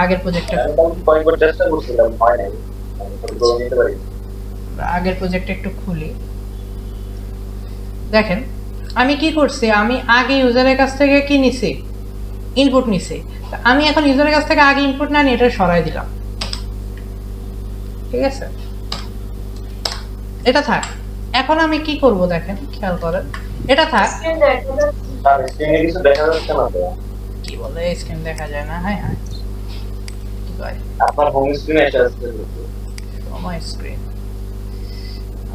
আগের প্রজেক্টটা কয়েকবার চেষ্টা করছিলাম, হয় নাই। নিতে পারি। আগের প্রজেক্টটা একটু খুলি। দেখেন আমি কি করছি, আমি আগে ইউজারের কাছ থেকে কি নিছি, ইনপুট নিছি। আমি এখন ইউজারের কাছ থেকে আগে ইনপুট না নিয়ে এটা সরাই দিলাম, ঠিক আছে, এটা থাক। এখন আমি কি করব দেখেন, খেয়াল করেন, এটা থাক। কিছু দেখা যাচ্ছে না তো। কি বলে স্ক্রিন দেখা যায় না? হ্যাঁ হ্যাঁ, কি কয় আপনার হোম স্ক্রিনে এসে আসছে। আমার স্ক্রিন।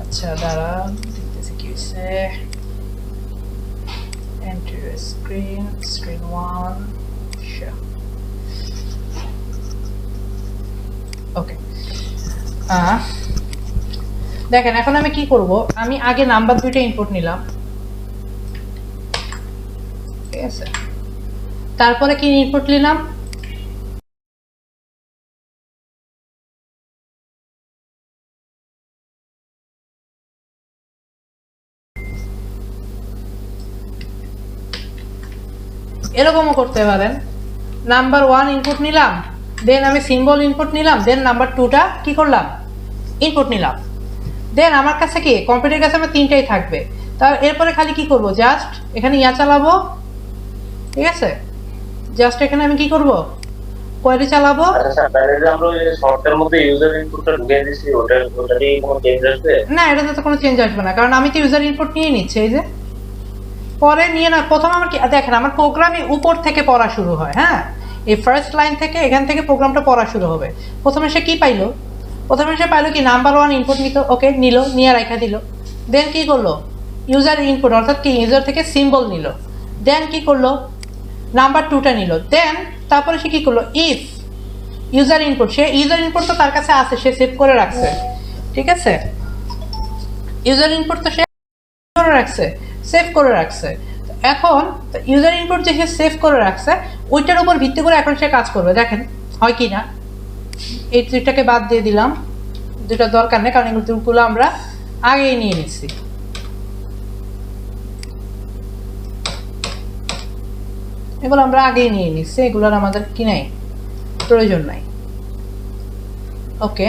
আচ্ছা দাঁড়া, দেখতেছি কি হয়েছে। Enter screen, screen 1. Sure. Okay. দেখেন এখন আমি কি করব, আমি আগে নাম্বার দুইটা ইনপুট নিলাম, ঠিক আছে, তারপরে কি ইনপুট নিলাম, এরকমও করতে পারেন। নাম্বার 1 ইনপুট নিলাম, দেন আমি সিম্বল ইনপুট নিলাম, দেন নাম্বার 2টা কি করলাম, ইনপুট নিলাম। দেন আমার কাছে কি কম্পিউটারের কাছে আমার তিনটাই থাকবে। তার এরপরে খালি কি করব, জাস্ট এখানে ইয়া চালাবো, ঠিক আছে, জাস্ট এখানে আমি কি করব, কোয়েরি চালাবো। আচ্ছা তাহলে আমরা এই শর্টের মধ্যে ইউজার ইনপুটটা ঢুকিয়ে দিছি, ওটারই কোনো চেঞ্জ আসবে না, এটাতে তো কোনো চেঞ্জ আসবে না, কারণ আমি তো ইউজার ইনপুট নিয়ে নিচ্ছি। এই যে পরে নিয়ে না, প্রথম আমার কি দেখেন, আমার প্রোগ্রামে উপর থেকে পড়া শুরু হয়। হ্যাঁ, এই ফার্স্ট লাইন থেকে, এখান থেকে প্রোগ্রামটা পড়া শুরু হবে। প্রথমে সে কি পাইলো, প্রথমে সে পাইলো কি নাম্বার 1 ইনপুট নিত, ওকে নিল, নিয়ে রেখা দিল। দেন কি করলো, ইউজার ইনপুট অর্থাৎ কি ইউজার থেকে সিম্বল নিল। দেন কি করলো, নাম্বার 2টা নিল। দেন তারপরে সে কি করলো, if user input, say user input তো তার কাছে আছে, সে সেভ করে রাখছে, ঠিক আছে, ইউজার ইনপুট তো সে করে রাখছে, সেভ করে রাখছে। এখন ইউজার ইনপুট যে সে সেভ করে রাখছে, ওইটার উপর ভিত্তি করে এখন সে কাজ করবে। দেখেন হয় কি না, এই দুইটাকে বাদ দিয়ে দিলাম, দুইটা দরকার নেই, কারণ এগুলো আমরা আগেই নিয়ে নিচ্ছি। এগুলো আমরা আগেই নিয়ে নিচ্ছি, এগুলোর আমাদের কি নাই, প্রয়োজন নাই। ওকে,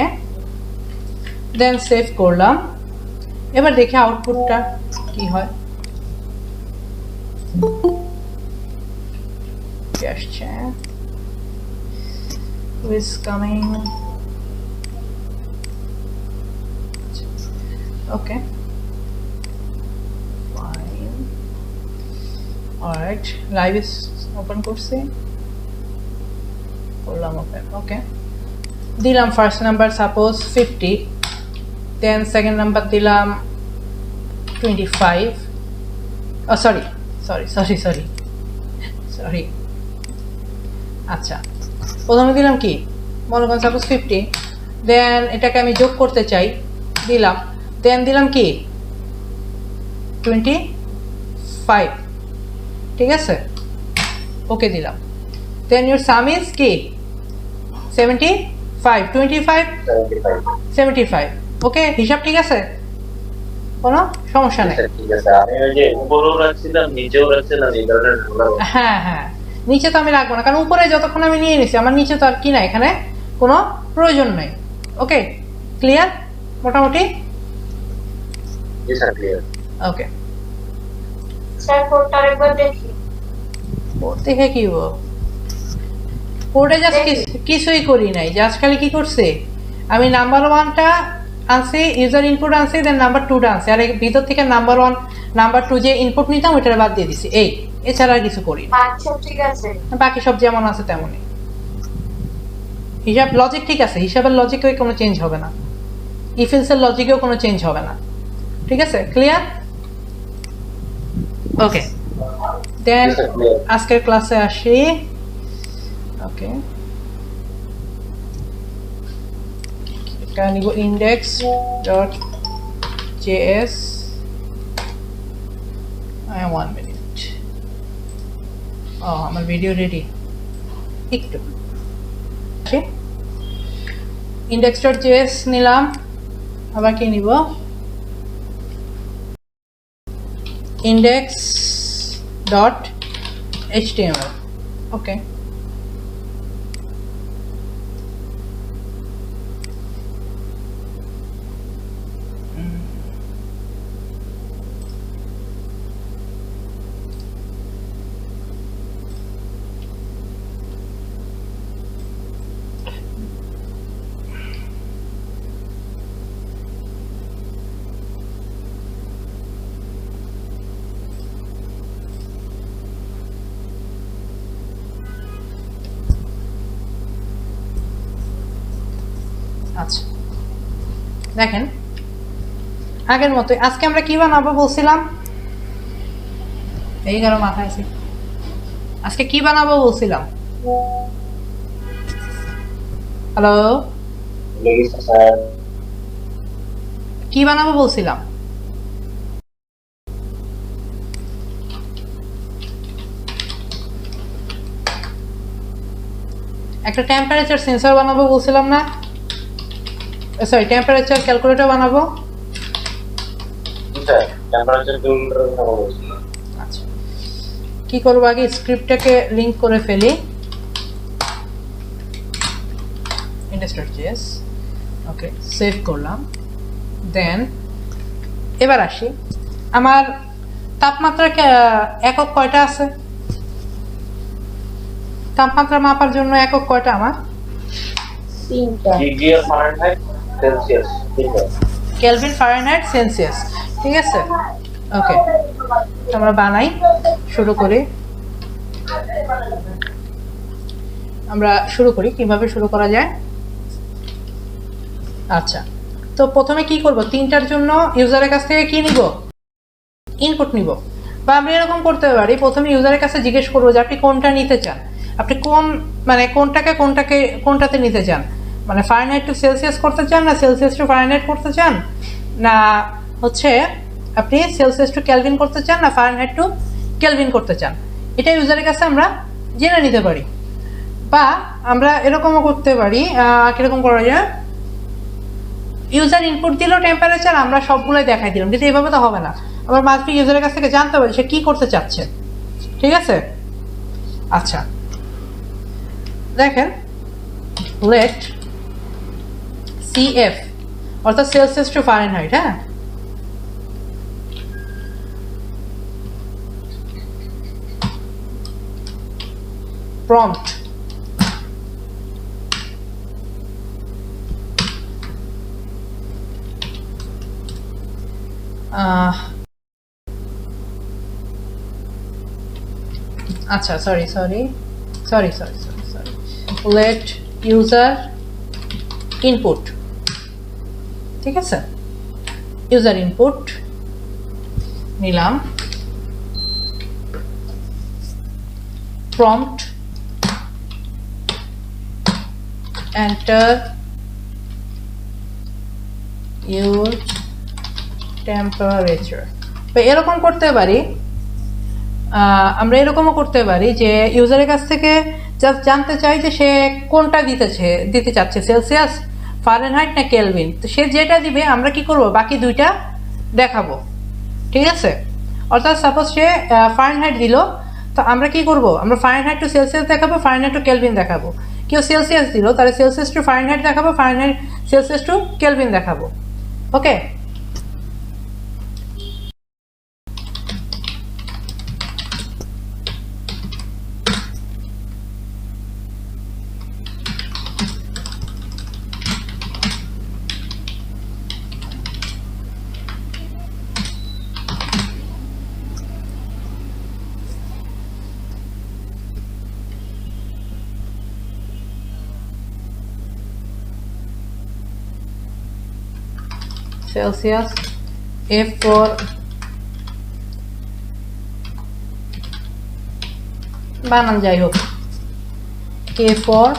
দেন সেভ করলাম। এবার দেখি আউটপুটটা কি হয়, আসছে, who is coming, okay, fine, alright, live is open করছি, করলাম ওপেন, ওকে, দিলাম first number suppose 50, then second number দিলাম 25, সরি, আচ্ছা, প্রথমে দিলাম কি, মনে করেন সাপোজ 50, দেন এটাকে আমি যোগ করতে চাই, দিলাম, দেন দিলাম কি 25, ঠিক আছে, ওকে দিলাম। দেন ইউর সাম ইজ কি 75, 25 75, ওকে, হিসাব ঠিক আছে, কোনো সমস্যা নেই। ঠিক আছে, আমি ওই যে উপরেও রাখছিলাম নিচেও রাখছিলাম, এই কারণে হ্যাঁ হ্যাঁ, নিচে তো আমি রাখবো না, কারণ উপরে যতক্ষণ আমি নিয়ে নিছি, আমার নিচে তো আর কি না, এখানে কোনো প্রয়োজন নেই। ওকে, ক্লিয়ার মোটামুটি? জি স্যার, ক্লিয়ার। ওকে, স্যার কোডটা একবার দেখি। কোড দেখে কি হবো, কোডে জাস্ট কিছুই করি নাই, জাস্ট খালি কি করছে, আমি নাম্বার 1টা আনছি, ইউজার ইনপুট আনছি, দেন নাম্বার 2টা আনছি, আর ভিতর থেকে নাম্বার 1 নাম্বার 2 যে ইনপুট নিতাম ওইটা বাদ দিয়ে দিছি, এই এছাড়া আর কিছু করি না। আচ্ছা ঠিক আছে, বাকি সব যেমন আছে তেমনই, হিসাব লজিক ঠিক আছে, হিসাবের লজিকেও কোনো চেঞ্জ হবে না, ইফ এলসের লজিকেও কোনো চেঞ্জ হবে না, ঠিক আছে, ক্লিয়ার? ওকে, দেন আজকের ক্লাসে আসি। ওকে, এটা নিব index.js, 1 মিনিট, আমার ভিডিও রেডি, একটু index.js নিলাম, আবার কি নিব, index.html, ওকে, আচ্ছা দেখেন আগের মতো আজকে আমরা কি বানাবো বলছিলাম, এই গেল মাথায় আছে, আজকে কি বানাবো বলছিলাম? হ্যালো, লেগেছে স্যার। কি বানাবো বলছিলাম? একটা টেম্পারেচার সেন্সর বানাবো বলছিলাম না? সরি, টেম্পারেচার ক্যালকুলেটর বানাবো। স্যার টেম্পারেচার ক্যালকুলেটর কথা বলছিলাম। আচ্ছা, কি করবো আগে স্ক্রিপ্টটাকে লিংক করে ফেলি। index.js, ওকে সেভ করলাম। দেন এবার আসি, আমার তাপমাত্রা একক কয়টা আছে? তাপমাত্রা মাপার জন্য একক কয়টা আমার? 3টা। ডিগ্রি অফ ফারেনহাইট সেলসিয়াস, ঠিক আছে। কেলভিন, ফারেনহাইট, সেলসিয়াস, ঠিক আছে। ওকে, আমরা বানাই, শুরু করি। আমরা শুরু করি, কিভাবে শুরু করা যায়। আচ্ছা, তো প্রথমে কি করব, তিনটার জন্য ইউজারের কাছ থেকে কি নিব? ইনপুট নিব। বা আমরা এরকম করতে পারি, প্রথমে ইউজারের কাছে জিজ্ঞেস করবো যে আপনি কোনটা নিতে চান, আপনি কোন মানে কোনটাতে নিতে চান, মানে ফারেনহাইট টু সেলসিয়াস করতে চান, না সেলসিয়াস টু ফারেনহাইট করতে চান, না হচ্ছে আপনি সেলসিয়াস টু কেলভিন করতে চান, না ফারেনহাইট টু কেলভিন করতে চান। এটা ইউজারের কাছে আমরা জেনে নিতে পারি। বা আমরা এরকমও করতে পারি, কিরকম করা যায়, ইউজার ইনপুট দিল টেম্পারেচার, আমরা সবগুলোই দেখাই দিলাম, কিন্তু এভাবে তো হবে না। আবার মাঝবি ইউজারের কাছ থেকে জানতে হবে সে কি করতে চাচ্ছে, ঠিক আছে। আচ্ছা দেখেন, লেট CF অর্থাৎ সেলসিয়াস টু ফারেনহাইট, হ্যাঁ, প্রম্পট আচ্ছা সরি লেট ইউজার ইনপুট, ঠিক আছে। ইউজার ইনপুট নিলাম, প্রম্পট এন্টার ইউর টেম্পারেচার। তো এরকম করতে পারি, আমরা এরকমও করতে পারি যে ইউজারের কাছ থেকে জাস্ট জানতে চাই যে সে কোনটা দিতে চাচ্ছে, সেলসিয়াস, ফারেনহাইট না কেলভিন। তো সে যেটা দিবে আমরা কি করব, বাকি দুইটা দেখাবো, ঠিক আছে। অর্থাৎ সাপোজ সে ফারেনহাইট দিল, তো আমরা কি করব, আমরা ফারেনহাইট টু সেলসিয়াস দেখাবো, ফারেনহাইট টু কেলভিন দেখাবো। কেউ সেলসিয়াস দিল, তাহলে সেলসিয়াস টু ফারেনহাইট দেখাবো, ফারেনহাইট সেলসিয়াস টু কেলভিন দেখাবো, ওকে। Celsius, F for বানান যাই হোক, K for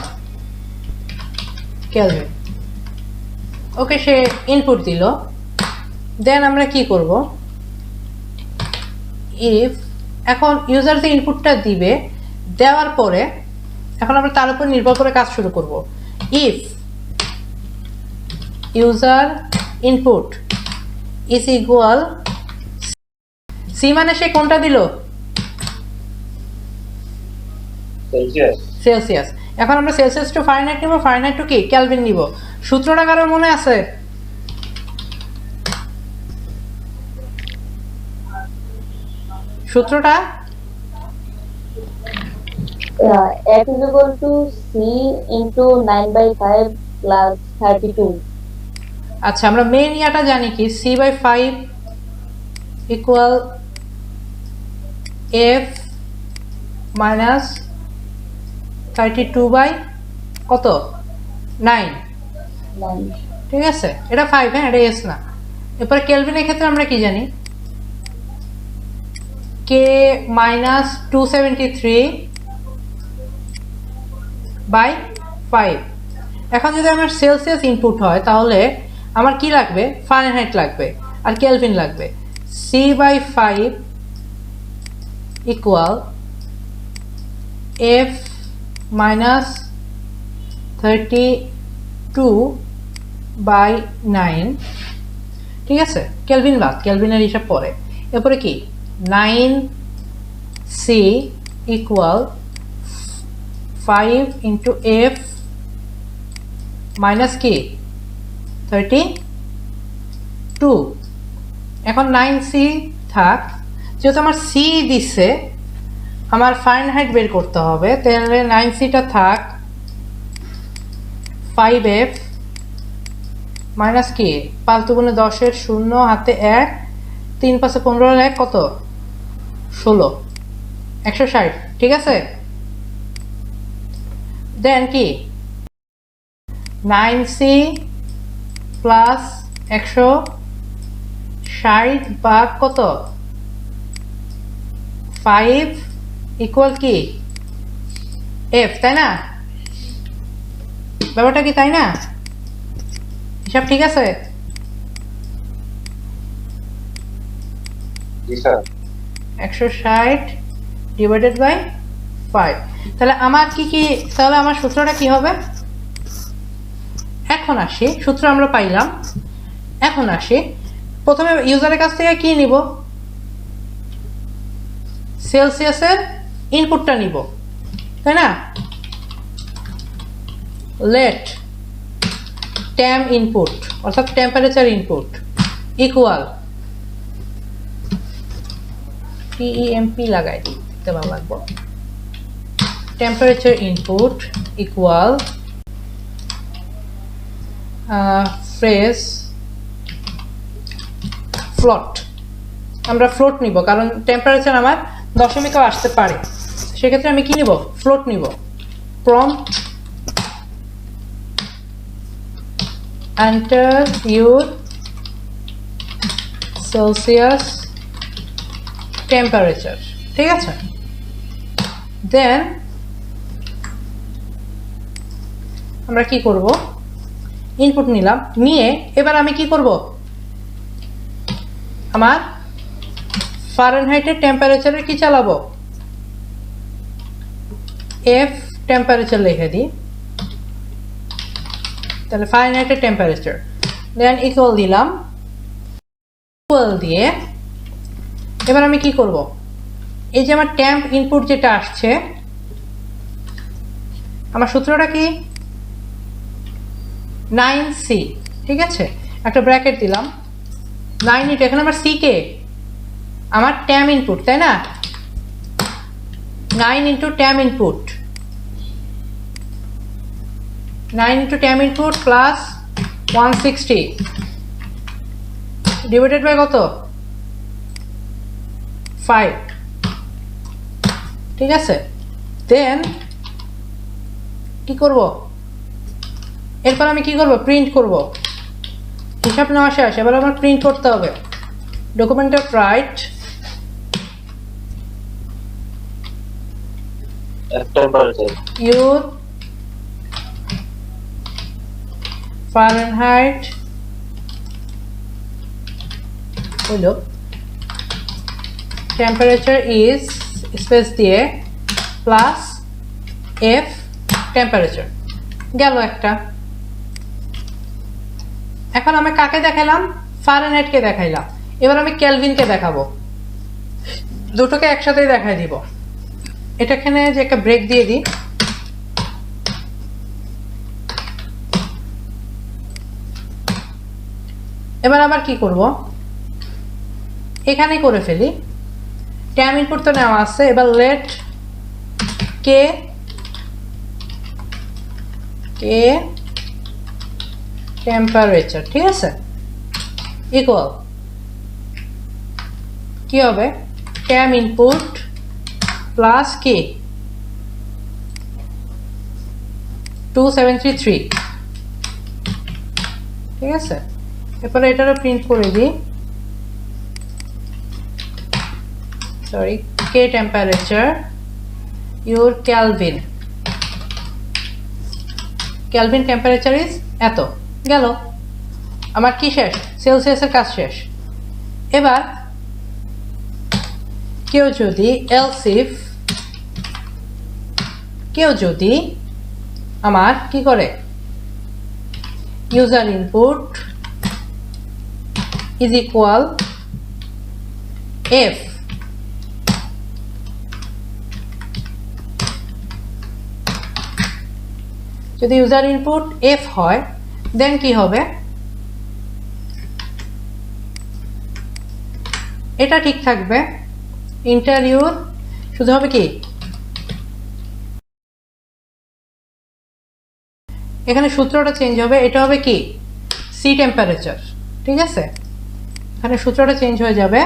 Kelvin, okay. Say input দিল, দেন আমরা কি করব, ইফ, এখন ইউজার যে ইনপুটটা দিবে, দেওয়ার পরে এখন আমরা তার উপর নির্ভর করে কাজ শুরু করব। If user input is equal C, মানে সে কোনটা দিল, সেলসিয়াস। এখন আমরা সেলসিয়াস টু ফারেনহাইট নিব, ফারেনহাইট টু কি কেলভিন নিব। সূত্রটা কারোর মনে আছে? সূত্রটা F is equal to C into 9/5 plus 32. আচ্ছা, আমরা মেইন ইয়াটা জানি কি, C/5 equal F minus 32 by কত 9, 9 ঠিক আছে, এটা 5, হ্যাঁ এটা এস না। এরপরে কেলভিনের ক্ষেত্রে আমরা কি জানি, কে মাইনাস 273 বাই 5। এখন যদি আমার সেলসিয়াস ইনপুট হয় তাহলে আমার কি লাগবে, ফারেনহাইট লাগবে আর কেলভিন লাগবে। C by 5 equal F minus 32 by 9, ঠিক আছে, কেলভিন বাদ, কেলভিনের হিসাব পরে। এরপরে কি 9C equal 5 into F minus কি 32। এখন 9C থাক, যেহেতু আমার সি দিচ্ছে আমার ফারেনহাইট বের করতে হবে, তাহলে 9Cটা থাক, 5F মাইনাস কি 5 দুগুণে 10-এর 0 হাতে 1, 3 5 15 1 কত 16, 160, ঠিক আছে। দেন কি 9C প্লাস 160 ভাগ কত 5 ইকুয়াল কি এফ, তাই না? ব্যাপারটা কি তাই না? হিসাব ঠিক আছে? জি স্যার। 160 divided by 5। তাহলে আমার কি কি, তাহলে আমার সূত্রটা কি হবে? এখন আসি, সূত্র আমরা পাইলাম। এখন আসি, প্রথমে ইউজারের কাছ থেকে কি নিব, সেলসিয়াসের ইনপুটটা নিব, তাই না? লেট টেম ইনপুট অর্থাৎ টেম্পারেচার ইনপুট ইকুয়াল টিএমপি লাগাই দিতে ভালো লাগবো, temperature input equal phrase float. আমরা ফ্লোট নিব কারণ টেম্পারেচার আমার দশমিকেও আসতে পারে, সেক্ষেত্রে আমি কি নিব, ফ্লোট নিব। Prompt enter your Celsius temperature, ঠিক আছে। দেন আমরা কি করব, ইনপুট নিলাম, নিয়ে এবার আমি কি করব, আমার ফারেনহাইটের টেম্পারেচারে কি চালাবো, এফ টেম্পারেচার লিখে দিই, তাহলে ফারেনহাইটের টেম্পারেচার, দেন ইকুয়াল দিলাম, ইকুয়াল দিয়ে এবার আমি কি করব, এই যে আমার টেম্প ইনপুট যেটা আসছে, আমার সূত্রটা কি 9C, ঠিক আছে, একটা ব্র্যাকেট দিলাম 9 ইন্টু, এখানে আমার সি কে আমার ট্যাম ইনপুট, তাই না, 9 into temp input, 9 into temp input plus 160 divided by কত 5, ঠিক আছে। দেন কি করব, এরপর আমি কি করব, প্রিন্ট করব, হিসাব নেওয়া শেষ, এবার আমার প্রিন্ট করতে হবে। ডকুমেন্টে রাইট ইউর ফারেনহাইট হলো টেম্পারেচার ইজ স্পেস দিয়ে প্লাস এফ টেম্পারেচার গেল একটা। এখন আমি কাকে দেখাইলাম, ফারেনহাইটকে দেখাইলাম, এবার আমি কেলভিনকে দেখাবো, দুটোকে একসাথেই দেখাই দিব। এটা এখানে যে একটা ব্রেক দিয়ে দিই, এবার আবার কি করব, এখানেই করে ফেলি, ট্যাম ইনপুট তো নেওয়া আছে, এবার লেট কে কে টেম্পারেচার, ঠিক আছে, ইকুয়াল কি হবে, ট্যাম ইনপুট প্লাস কি 2733 ঠিক আছে, এরপরে এটারও প্রিন্ট করে দিই, sorry, K temperature your Kelvin, Kelvin temperature is এত, গেল আমার কি শেষ, সেলসিয়াসের কাজ শেষ। এবার কেউ যদি আমার কি করে, user input is equal F, যদি ইউজার ইনপুট এফ হয় দেন কি হবে, এটা ঠিক থাকবে, ইন্টারভিউর শুধু হবে কি, এখানে সূত্রটা চেঞ্জ হবে, এটা হবে কি সি টেম্পারেচার, ঠিক আছে, এখানে সূত্রটা চেঞ্জ হয়ে যাবে,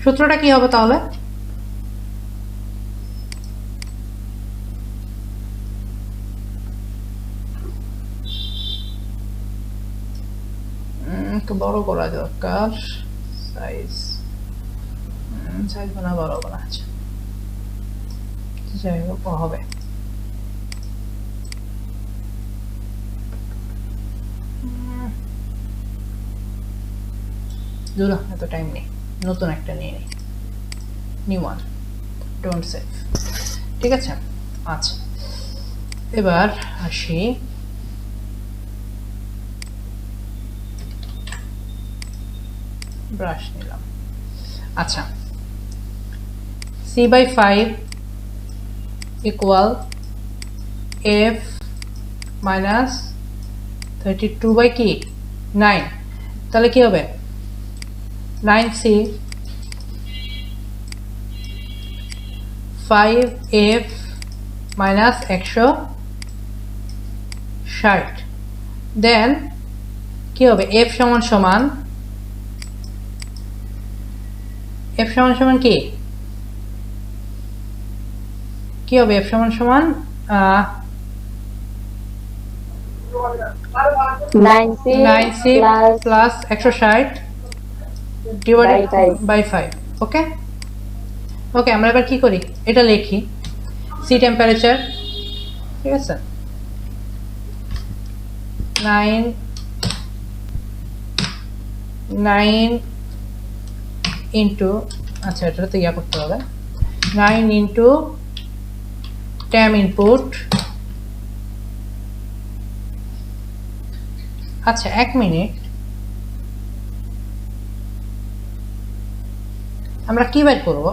সূত্রটা কি হবে তাহলে, একটু বড় করা দরকার, সাইজ বানা বড় করা আছে, যাই হোক হবে, দুরা এত টাইম নেই, নতুন একটা নিয়ে নিই, নিউ ওয়ান, ডোন্ট সেভ, ঠিক আছে। আচ্ছা এবার আসি, ব্রাশ নিলাম, আচ্ছা c/5 ইকুয়াল f মাইনাস 32 কি 9, তাহলে কি হবে 9c 5f মাইনাস 160, দেন কি হবে f সমান সমান কি হবে f সমান সমান 9c প্লাস 160 ডিভাইডেড বাই 5, ওকে ওকে। আমরা এবার কি করি, এটা লিখি, সি টেম্পারেচার, ঠিক আছে, 9 ইন্টু, আচ্ছা এটা তো ইয়া করতে হবে, 9 ইন্টু টেম ইনপুট, আচ্ছা 1 মিনিট, আমরা কি বের করব,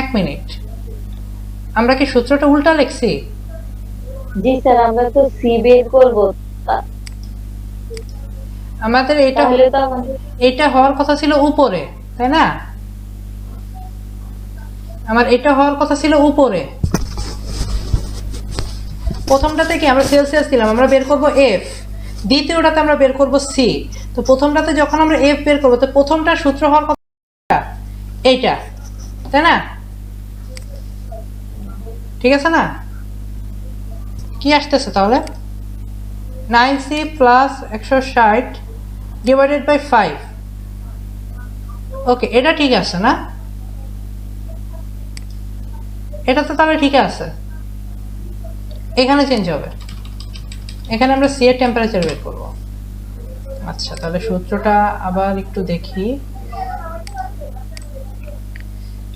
1 মিনিট, আমরা কি সূত্রটা উল্টা লিখছি? জি স্যার, আমরা তো সি বের করব, আমাদের এটা হওয়ার কথা ছিল উপরে, তাই না, আমার এটা হওয়ার কথা ছিল উপরে, প্রথমটাতে কি আমরা সেলসিয়াস দিলাম, আমরা বের করব এফ, দ্বিতীয়টাতে আমরা বের করব সি, তো প্রথমটাতে যখন আমরা এফ বের করব তো প্রথমটা সূত্র হওয়ার কথা এইটা, তাই না, ঠিক আছে না, কি আসতেছে তাহলে 9c প্লাস 160 ডিভাইডেড বাই 5, ওকে এটা ঠিক আছে না, এটা তো তাহলে ঠিক আছে, এখানে চেঞ্জ হবে, এখানে আমরা সি এর টেম্পারেচার বের করব। আচ্ছা তাহলে সূত্রটা আবার একটু দেখি,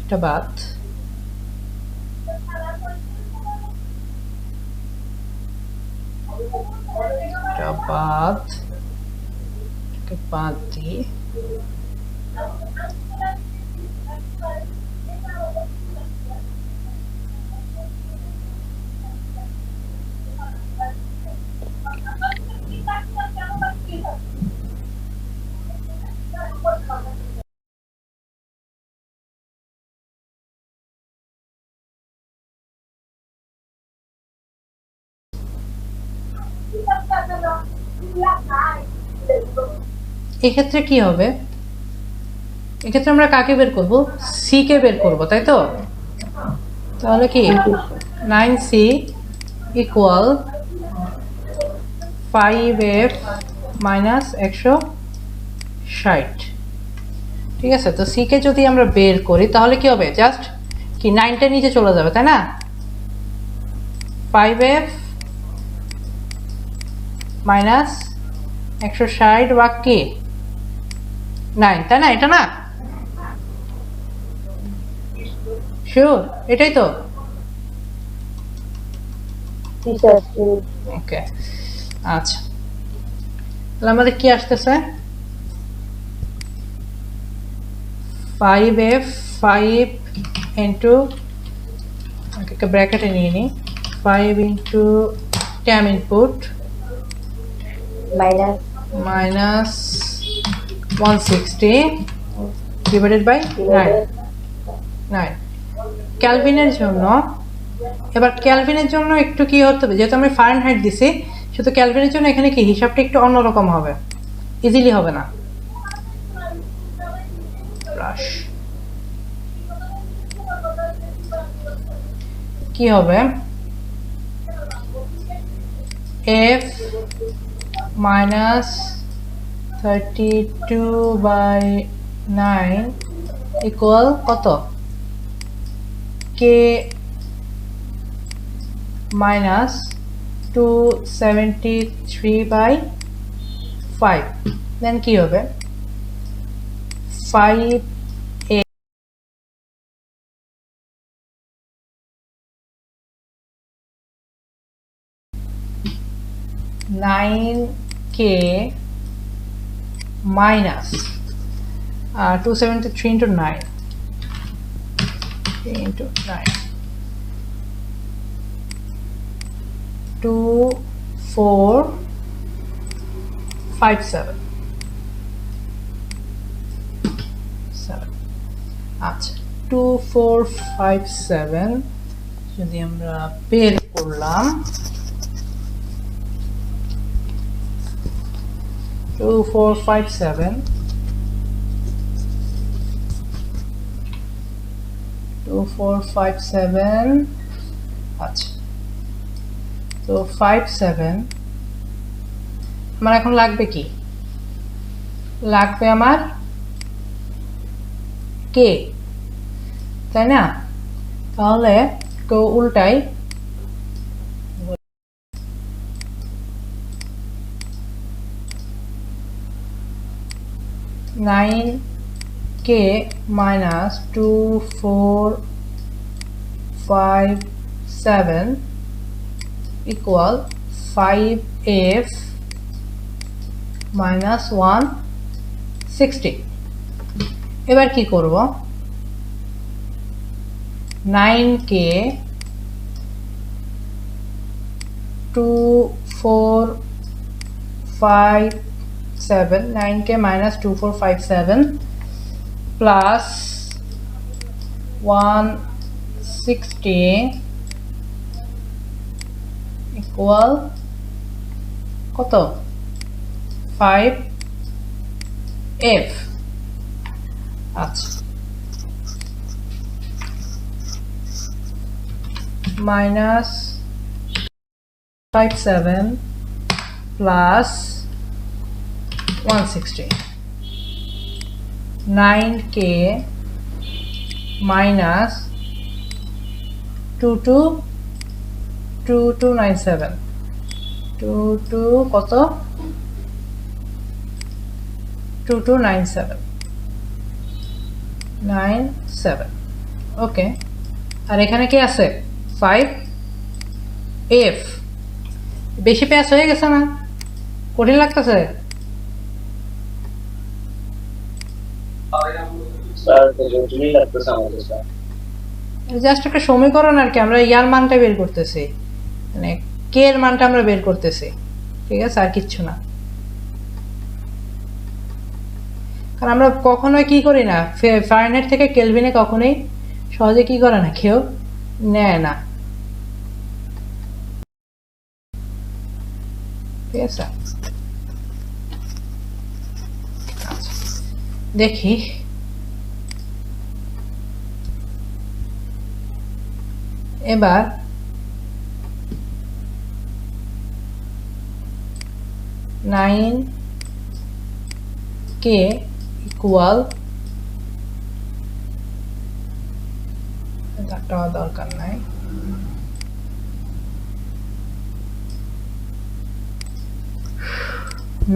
এটা বাদ, বাদ দিই, এক্ষেত্রে কি হবে, এক্ষেত্রে আমরা কাকে বের করব, সি কে বের করব, তাই তো, তাহলে কি 9c ইকুয়াল 5f মাইনাস 160। ঠিক আছে, তো সি কে যদি আমরা বের করি তাহলে কি হবে, জাস্ট কি 9টা নিচে চলে যাবে, তাই না? 5f মাইনাস 160 বা কি 9, তাই না? এটা না শিওর, এটাই তো। ওকে, আচ্ছা, তাহলে আমাদের কি আসতেছে 5f 5 ইন্টু একটা ব্র্যাকেটে নিয়ে নিই 5 into temp input minus 160 divided by 9। ক্যালভিনের জন্য, এবার ক্যালভিনের জন্য একটু কি হতে হবে, যেহেতু আমি ফারেনহাইট দিছি শুধু ক্যালভিনের জন্য এখানে কি হিসাবটা একটু অন্যরকম হবে, ইজিলি হবে না। কি হবে f মাইনাস 32/9 ইকুয়াল কত, k মাইনাস 273/5। দেন কি হবে 5 9k minus 273 into 9 into 9 2457 আচ্ছা 2457 যদি আমরা বের করলাম 2457 আচ্ছা, তো 57 আমার এখন লাগবে কি, লাগবে আমার কে, তাই না? তাহলে তো উল্টাই 9k minus 2457 equal 5f minus 160। এবার কি করব, 9k 9k minus 2457 plus 160 equal কত 5f। আচ্ছা, minus 57 plus 160 9k minus 2297 কত 2297 ওকে। আর এখানে কি আছে 5f, বেশি প্যাস হয়ে গেছে না, কঠিন লাগতেছে? জাস্ট একটা সমীকরণ আর কি, আমরা ইয়ার মানটা বের করতেছি, মানে কে এর মানটা আমরা বের করতেছি, ঠিক আছে, আর কিচ্ছু না। কারণ আমরা কখনোই কি করি না, ফারেনহাইট থেকে কেলভিনে কখনোই সহজে কি করে না, কেউ নেয় না, ঠিক আছে। দেখি এবার 9k ইকুয়াল, এটা দরকার নাই,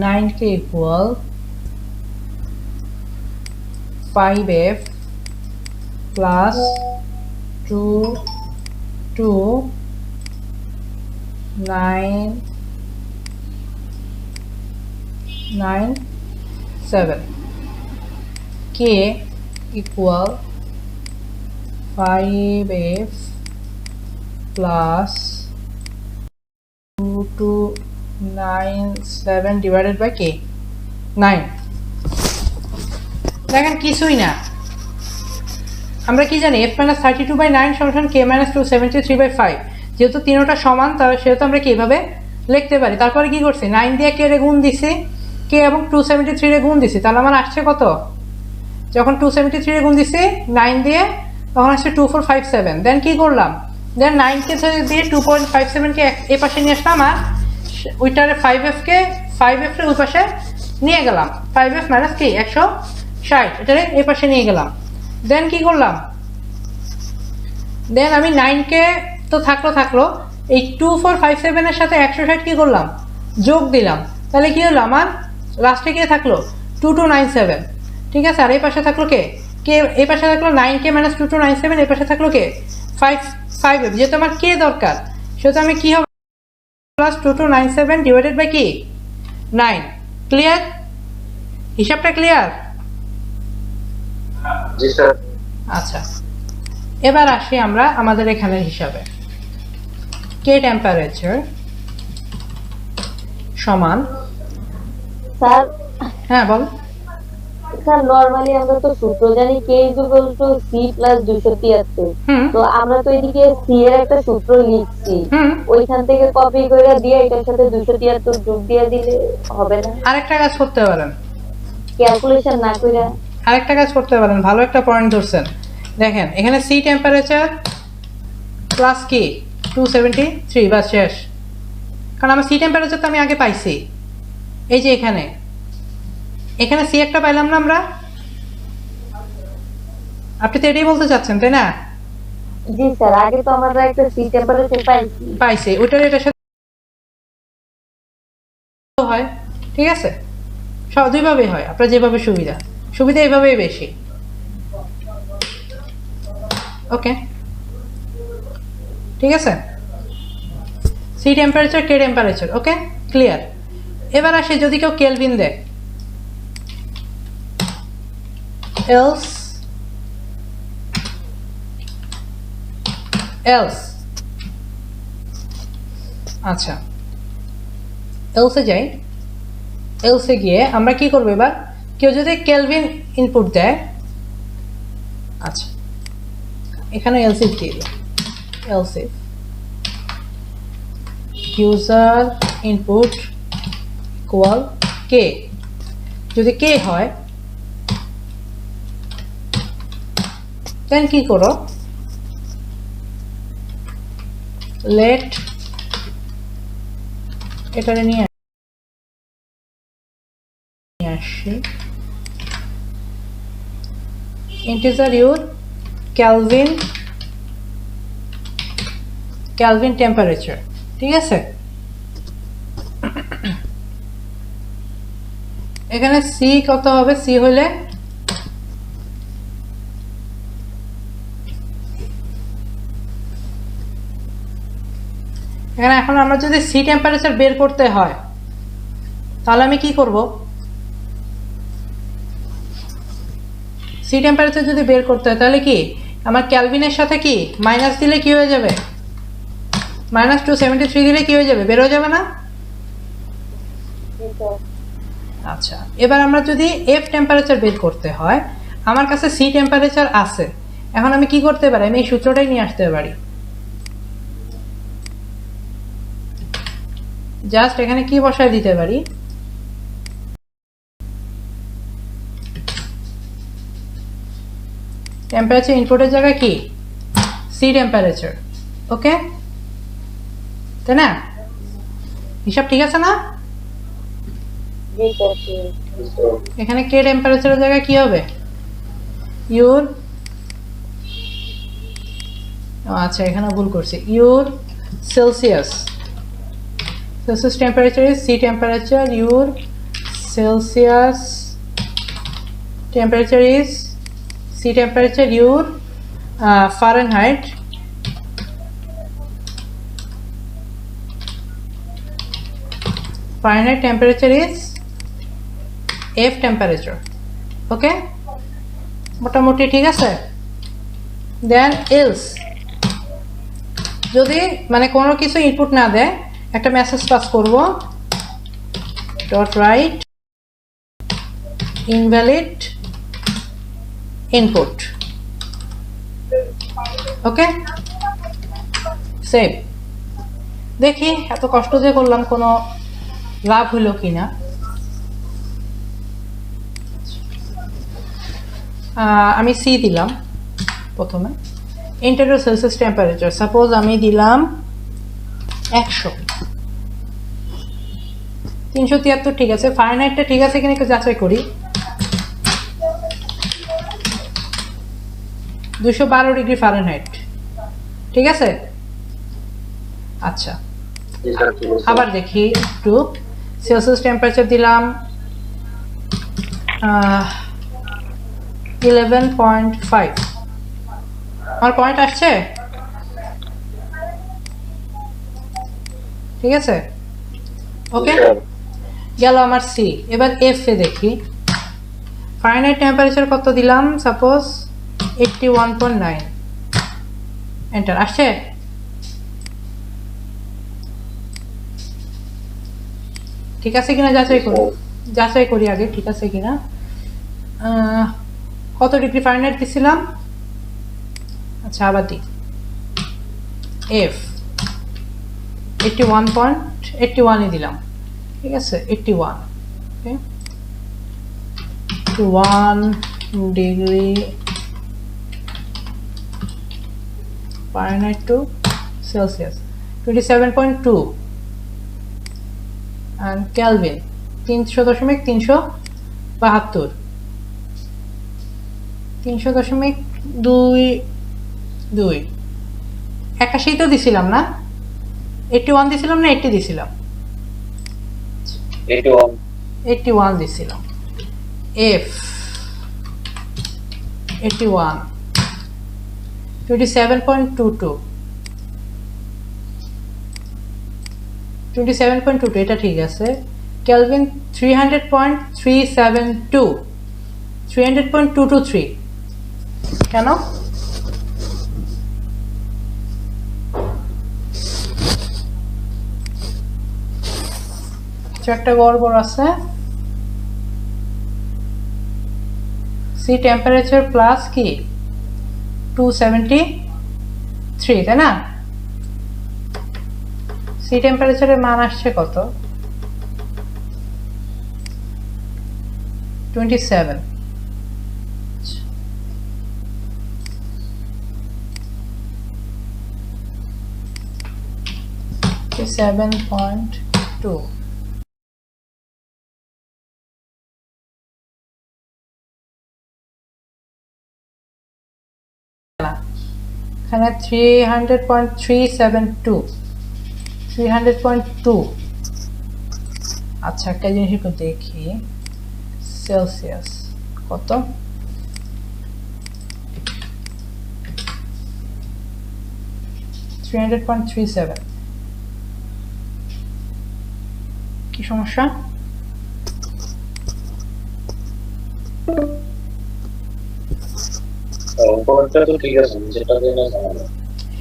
9k equal 5f plus 2 9 7 k equal 5f plus 2 9 7 divided by k 9। দেখেন কিছুই না, আমরা কি জানি f minus 32/9 সমান k minus 273/5, যেহেতু তিনটা সমান তাহলে সেহেতু আমরা কিভাবে লিখতে পারি। তারপরে কি করছি, 9 দিয়ে k রে গুণ দিছি, k এবং 273 রে গুণ দিছি, তাহলে আমার আসছে কত, যখন 273 রে গুণ দিছি 9 দিয়ে তখন আসছে 2457। দেন কি করলাম, দেন 9 কে দিয়ে 2.57 কে এই পাশে নিয়ে আসলাম, আর ওইটারে 5f কে 5f এর ওই পাশে নিয়ে গেলাম, 5f মাইনাস কি 160 এটারে এই পাশে নিয়ে গেলাম। দেন কি করলাম, দেন আমি 9 কে তো থাকলো এই 2457 এর সাথে 160 কি করলাম, যোগ দিলাম, তাহলে কি হলো আমার লাস্টে কে থাকলো 2297, ঠিক আছে। আর এই পাশে থাকলো কে এই পাশে থাকলো 9k মাইনাস 2297, এই পাশে থাকলো কে 5f, যেহেতু আমার কে দরকার সেহেতু আমি কি হবে প্লাস 2297 ডিভাইডেড বাই কি 9। ক্লিয়ার, হিসাবটা ক্লিয়ার? জি স্যার। আচ্ছা, এবার আসি আমরা আমাদের এখানের হিসাবে। কে টেম্পারেচার সমান, স্যার হ্যাঁ বল। স্যার নরমালি আমরা তো সূত্র জানি k equal to c plus 273, তো আমরা তো এদিকে c এর একটা সূত্র লিখছি, ওইখান থেকে কপি করে দিয়ে এটার সাথে 273 যোগ দিয়ে দিলে হবে না? আরেকটা কাজ করতে পারেন, ক্যালকুলেশন না কইরা আরেকটা কাজ করতে পারেন, ভালো একটা পয়েন্ট ধরছেন। দেখেন এখানে সি টেম্পারেচার প্লাস কি 273, বাস শেষ। কারণ আমার সি টেম্পারেচার তো আমি আগে পাইছি, এই যে এখানে সি একটা পাইলাম না আমরা, আপনি তো এটাই বলতে চাচ্ছেন তাই না? জি স্যার, আগে তো আমরা একটা সি টেম্পারেচার পাইছি, ওইটার এটার সাথে হয়, ঠিক আছে। সব দুইভাবেই হয়, আপনার যেভাবে সুবিধা এইভাবেই বেশি। ওকে, ঠিক আছে। সি টেম্পারেচার কে টেম্পারেচার, ওকে ক্লিয়ার। এবার আসে যদি কেউ কেলভিন দেয়, else আচ্ছা এলসে যাই, এলসে গিয়ে আমরা কি করবো, এবার কেউ যদি কেলভিন ইনপুট দেয়, আচ্ছা এখানে এলসিফ দিয়ে দিই, এলসিফ ইউজার ইনপুট ইকুয়াল কে, যদি কে হয় দেন কি করো, লেট এটারে নিয়ে আসি, ইন্টিজার ইউর ক্যালভিন টেম্পারেচার, ঠিক আছে। এখানে সি কত হবে, সি হলে এখানে এখন আমরা যদি সি টেম্পারেচার বের করতে হয় তাহলে আমি কি করব, সি টেম্পারেচার যদি বের করতে হয় তাহলে কি আমার ক্যালভিনের সাথে কি মাইনাস দিলে কি হয়ে যাবে, মাইনাস 273 দিলে কি হয়ে যাবে, বের হয়ে যাবে না? আচ্ছা, এবার আমরা যদি এফ টেম্পারেচার বের করতে হয়, আমার কাছে সি টেম্পারেচার আছে, এখন আমি কি করতে পারি, আমি এই সূত্রটাই নিয়ে আসতে পারি। জাস্ট এখানে কি বসায় দিতে পারি, টেম্পারেচার ইনপুটের জায়গায় কি সি টেম্পারেচার, ওকে তাই না? হিসাব ঠিক আছে না? এখানে কে টেম্পারেচারের জায়গায় কি হবে? ইউর, আচ্ছা এখানে ভুল করছি, your Celsius, Celsius temperature is C temperature, your Celsius temperature is sea temperature, your Fahrenheit temperature is F temperature. ওকে, মোটামুটি ঠিক আছে। দেন এলস, যদি মানে কোনো কিছু ইনপুট না দেয় একটা মেসেজ পাস করব, dot right invalid input, okay save. দেখি এত কষ্ট যে করলাম কোনো লাভ হলো কিনা। আমি সি দিলাম প্রথমে, এন্টার সেলসিয়াস টেম্পারেচার, সাপোজ আমি দিলাম 100, 373 ঠিক আছে। ফারেনহাইটটা ঠিক আছে কিনা একটু যাচাই করি। 212 ডিগ্রি ফারেনহাইট, ঠিক আছে। আচ্ছা আবার দেখি একটু, সেলসিয়াস টেম্পারেচার দিলাম 11.5, আমার পয়েন্ট আসছে, ঠিক আছে ওকে গেল আমার সি। এবার এফ এ দেখি, ফারেনহাইট টেম্পারেচার কত দিলাম, সাপোজ 81.9, এন্টার আসছে। ঠিক আছে কিনা যাচাই করি আগে, ঠিক আছে কিনা। কত ডিগ্রি ফারেনহাইট দিছিলাম, আচ্ছা আবার দিই, এফ 81.81 দিলাম, ঠিক আছে 81, okay 1 degree Fahrenheit to Celsius 27.2 and Kelvin 300.372, 300.22, 81 তো দিছিলাম না, 81 দিছিলাম না 80 দিছিলাম, 81 দিছিলাম। F 81 27.22, 27.22 এটা ঠিক আছে। কেলভিন 300.372, 300.223 কেন? একটা গড়বড় আছে। সি টেম্পারেচার প্লাস কি 273, তাই না? সি টেম্পারেচারের মান আসছে কত, 27, 7.2। এখানে 300.372, 300.2। আচ্ছা একটা জিনিস একটু দেখি, সেলসিয়াস কত, $300.37, কি সমস্যা?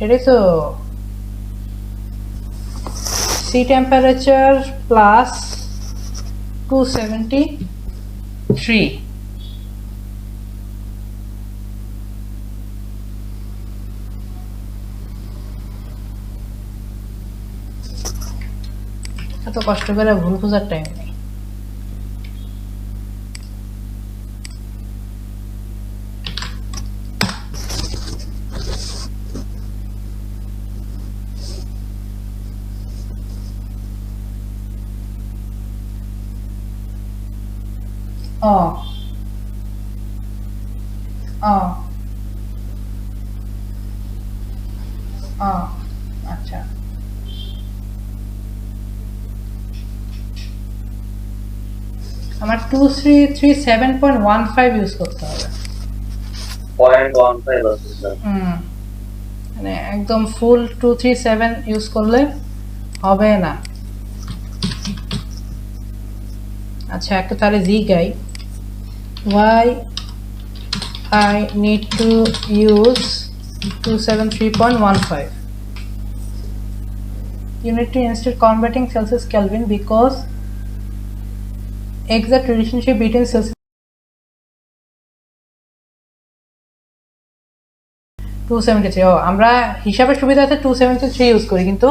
এটাই তো, সি টেম্পারেচার প্লাস 273, এত কষ্ট করে ভুল খোঁজার টাইম নেই। ও ও ও আচ্ছা আমার 2337.15 ইউজ করতে হবে 0.15 আছে স্যার। মানে একদম ফুল 237 ইউজ করলে হবে না। আচ্ছা একটা তাহলে জিগাই why I need to use 273.15. You need to instead converting Celsius Kelvin because exact relationship between Celsius 273 ও আমরা হিসাবের সুবিধাতে 273 ইউজ করি কিন্তু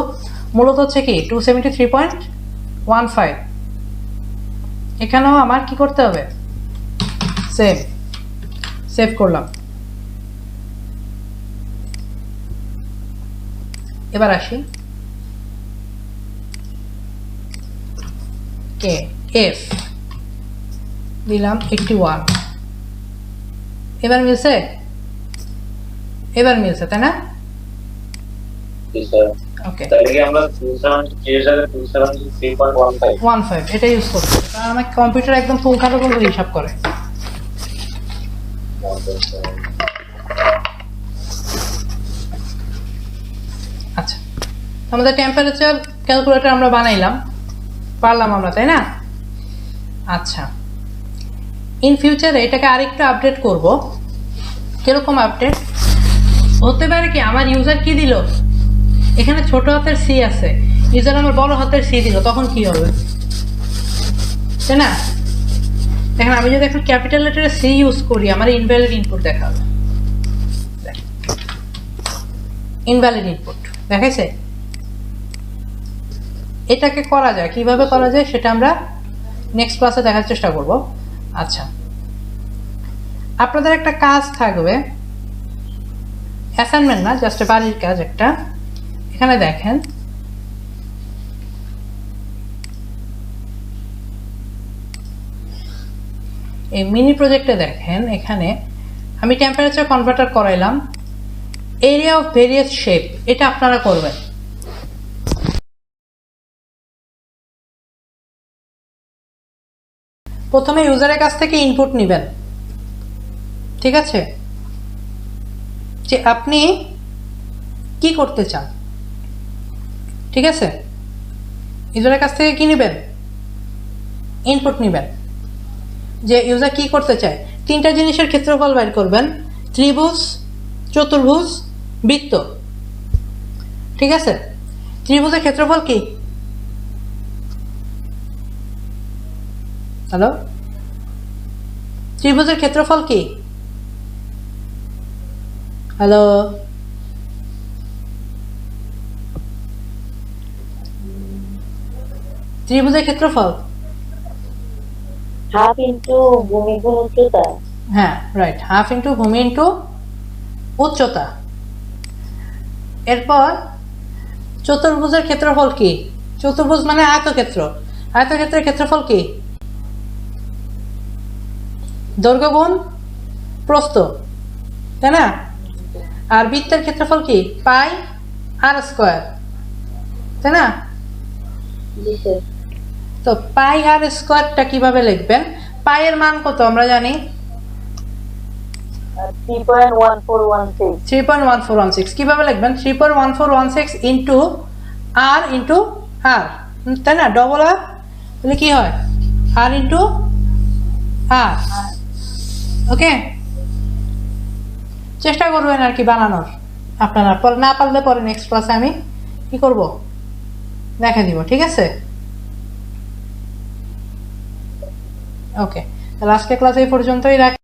মূলত হচ্ছে কি 273.15 এখানেও আমার কি করতে হবে সেভ করলাম। এবার আসি কে এফ দিলাম 81 এবার মিলছে তাই না? জি স্যার। ওকে তাহলে কি আমরা 273 এর জায়গায় 273.15 এটা ইউজ করতে হবে কারণ আমার কম্পিউটার একদম পুঙ্খানুপুঙ্খ হিসাব করে। আচ্ছা আমাদের টেম্পারেচার ক্যালকুলেটর আমরা বানাইলাম পারলাম আমরা তাই না? আচ্ছা ইন ফিউচারে এটাকে আরেকটু আপডেট করব। কিরকম আপডেট হতে পারে কি আমার ইউজার কি দিল এখানে ছোট হাতের সি আছে ইউজার আমার বড় হাতের সি দিল তখন কি হবে তাই না? দেখেন আমি যদি এখন ক্যাপিটাল লেটারে সি ইউজ করি আমার ইনভ্যালিড ইনপুট দেখাবে ইনভ্যালিড ইনপুট দেখাইছে। এটাকে করা যায় কিভাবে করা যায় সেটা আমরা নেক্সট ক্লাসে দেখার চেষ্টা করব। আচ্ছা আপনাদের একটা কাজ থাকবে অ্যাসাইনমেন্ট না জাস্ট বাড়ির কাজ একটা। এখানে দেখেন এই মিনি প্রজেক্টে দেখেন এখানে আমি টেম্পারেচার কনভার্টার করাইলাম এরিয়া অফ ভেরিয়াস শেপ এটা আপনারা করবেন। প্রথমে ইউজারের কাছ থেকে ইনপুট নেবেন ঠিক আছে যে আপনি কি করতে চান ঠিক আছে। ইউজারের কাছ থেকে কি নেবেন ইনপুট নেবেন যে ইউজার কি করতে চায়। তিনটা জিনিসের ক্ষেত্রফল বের করবেন ত্রিভুজ চতুর্ভুজ বৃত্ত ঠিক আছে। ত্রিভুজের ক্ষেত্রফল কি হ্যালো ত্রিভুজের ক্ষেত্রফল কি হ্যালো ত্রিভুজের ক্ষেত্রফল হাফ ইনটু ভূমি গুণ উচ্চতা। হ্যাঁ রাইট হাফ ইন্টু ভূমি ইন্টু উচ্চতা। এরপর চতুর্ভুজের ক্ষেত্রফল কি চতুর্ভুজ মানে আয়তক্ষেত্র আয়তক্ষেত্রের ক্ষেত্রফল কি দৈর্ঘ্য গুণ প্রস্থ তাই না। আর বৃত্তের ক্ষেত্রফল কি পাই আর স্কয়ার তাই না। তো পাই আর স্কয়ারটা কিভাবে লিখবেন পাই এর মান কত আমরা জানি 3.1416 কিভাবে লিখবেন 3.1416 ইন্টু আর তাই না ডবল আর তাহলে কি হয় আর ইন্টু আর ওকে চেষ্টা করবেন আর কি বানানোর আপনারা না পারলে পরে নেক্সট ক্লাসে আমি কি করব দেখা দিব ঠিক আছে। ওকে তাহলে আজকে ক্লাস এই পর্যন্তই রাখি।